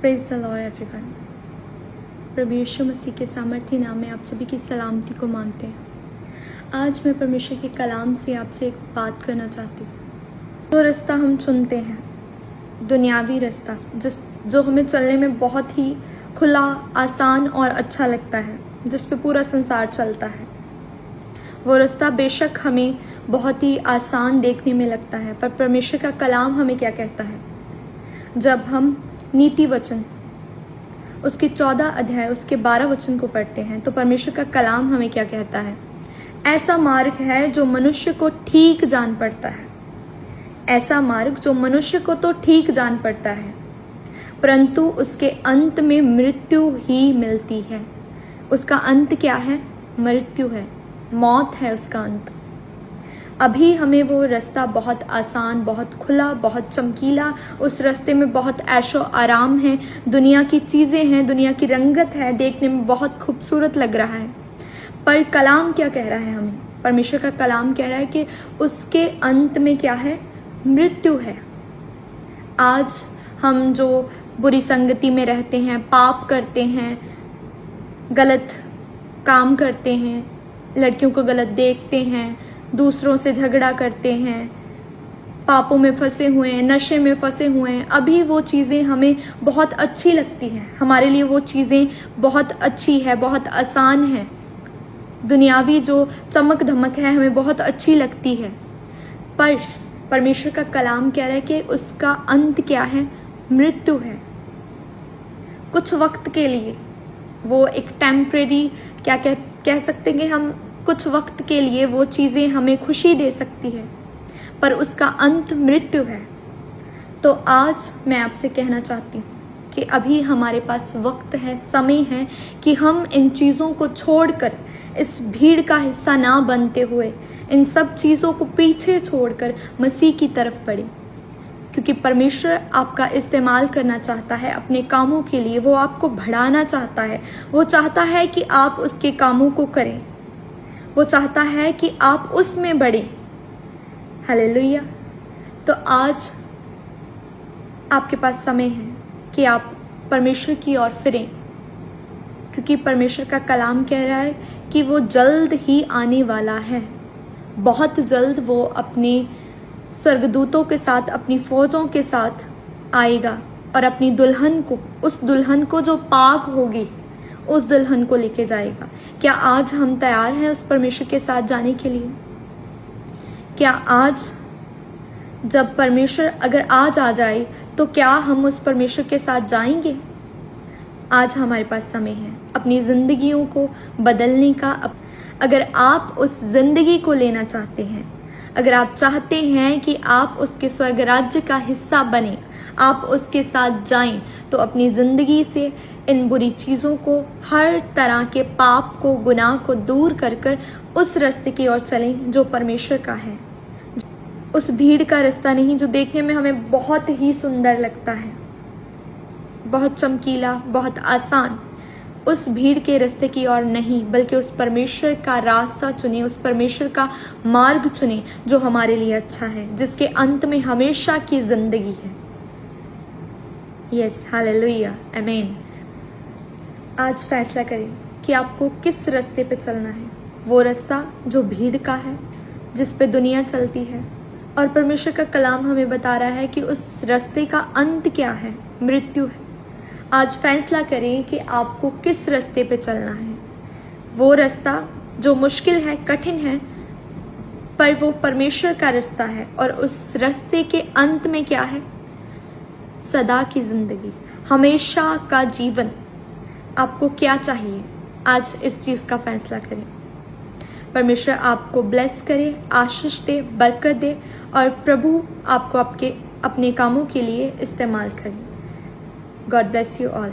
Praise the Lord everyone. प्रभु यीशु मसीह के सामर्थ्य नाम में आप सभी की सलामती को मांगते हैं। आज मैं परमेश्वर के कलाम से आपसे एक बात करना चाहती हूँ। जो रास्ता हम चुनते हैं, दुनियावी रास्ता, जो हमें चलने में बहुत ही खुला, आसान और अच्छा लगता है, जिस पे पूरा संसार चलता है, वो रास्ता बेशक हमें बहुत ही आसान देखने में लगता है, पर परमेश्वर का कलाम हमें क्या कहता है? जब हम नीति वचन उसके 14 अध्याय उसके 12 वचन को पढ़ते हैं तो परमेश्वर का कलाम हमें क्या कहता है? ऐसा मार्ग है जो मनुष्य को ठीक जान पड़ता है। ऐसा मार्ग जो मनुष्य को तो ठीक जान पड़ता है, परंतु उसके अंत में मृत्यु ही मिलती है। उसका अंत क्या है? मृत्यु है, मौत है उसका अंत। अभी हमें वो रास्ता बहुत आसान, बहुत खुला, बहुत चमकीला, उस रास्ते में बहुत ऐशो आराम है, दुनिया की चीज़ें हैं, दुनिया की रंगत है, देखने में बहुत खूबसूरत लग रहा है। पर कलाम क्या कह रहा है हमें? परमेश्वर का कलाम कह रहा है कि उसके अंत में क्या है? मृत्यु है। आज हम जो बुरी संगति में रहते हैं, पाप करते हैं, गलत काम करते हैं, लड़कियों को गलत देखते हैं, दूसरों से झगड़ा करते हैं, पापों में फंसे हुए हैं, नशे में फंसे हुए हैं, अभी वो चीज़ें हमें बहुत अच्छी लगती हैं। हमारे लिए वो चीज़ें बहुत अच्छी है, बहुत आसान है। दुनियावी जो चमक धमक है हमें बहुत अच्छी लगती है, पर परमेश्वर का कलाम कह रहा है कि उसका अंत क्या है? मृत्यु है। कुछ वक्त के लिए वो एक टेम्परेरी, क्या कह सकते हैं कि हम, कुछ वक्त के लिए वो चीज़ें हमें खुशी दे सकती है, पर उसका अंत मृत्यु है। तो आज मैं आपसे कहना चाहती हूँ कि अभी हमारे पास वक्त है, समय है कि हम इन चीज़ों को छोड़कर, इस भीड़ का हिस्सा ना बनते हुए, इन सब चीज़ों को पीछे छोड़कर मसीह की तरफ बढ़ें। क्योंकि परमेश्वर आपका इस्तेमाल करना चाहता है अपने कामों के लिए। वो आपको बढ़ाना चाहता है। वो चाहता है कि आप उसके कामों को करें। वो चाहता है कि आप उसमें बढ़ें। हालेलुया। तो आज आपके पास समय है कि आप परमेश्वर की ओर फिरें, क्योंकि परमेश्वर का कलाम कह रहा है कि वो जल्द ही आने वाला है। बहुत जल्द वो अपने स्वर्गदूतों के साथ, अपनी फौजों के साथ आएगा और अपनी दुल्हन को, उस दुल्हन को जो पाक होगी, उस दुल्हन को लेके जाएगा। क्या आज हम तैयार हैं उस परमेश्वर के साथ जाने के लिए? क्या आज, जब परमेश्वर अगर आज आ जाए, तो क्या हम उस परमेश्वर के साथ जाएंगे? आज हमारे पास समय है अपनी जिंदगियों को बदलने का। अगर आप उस जिंदगी को लेना चाहते हैं, अगर आप चाहते हैं कि आप उसके स्वर्ग राज्य का हिस्सा बने, आप उसके साथ जाएं, तो अपनी जिंदगी से इन बुरी चीज़ों को, हर तरह के पाप को, गुनाह को दूर कर कर उस रास्ते की ओर चलें जो परमेश्वर का है। उस भीड़ का रास्ता नहीं जो देखने में हमें बहुत ही सुंदर लगता है, बहुत चमकीला, बहुत आसान। उस भीड़ के रास्ते की ओर नहीं, बल्कि उस परमेश्वर का रास्ता चुने, उस परमेश्वर का मार्ग चुने जो हमारे लिए अच्छा है, जिसके अंत में हमेशा की जिंदगी है। यस, हालेलुया, आमीन। आज फैसला करें कि आपको किस रास्ते पे चलना है। वो रास्ता जो भीड़ का है, जिस पे दुनिया चलती है, और परमेश्वर का कलाम हमें बता रहा है कि उस रास्ते का अंत क्या है? मृत्यु है। आज फैसला करें कि आपको किस रास्ते पे चलना है। वो रास्ता जो मुश्किल है, कठिन है, पर वो परमेश्वर का रास्ता है, और उस रास्ते के अंत में क्या है? सदा की जिंदगी, हमेशा का जीवन। आपको क्या चाहिए? आज इस चीज़ का फैसला करें। परमेश्वर आपको ब्लेस करे, आशीष दे, बरकत दे, और प्रभु आपको अपने कामों के लिए इस्तेमाल करे। God bless you all.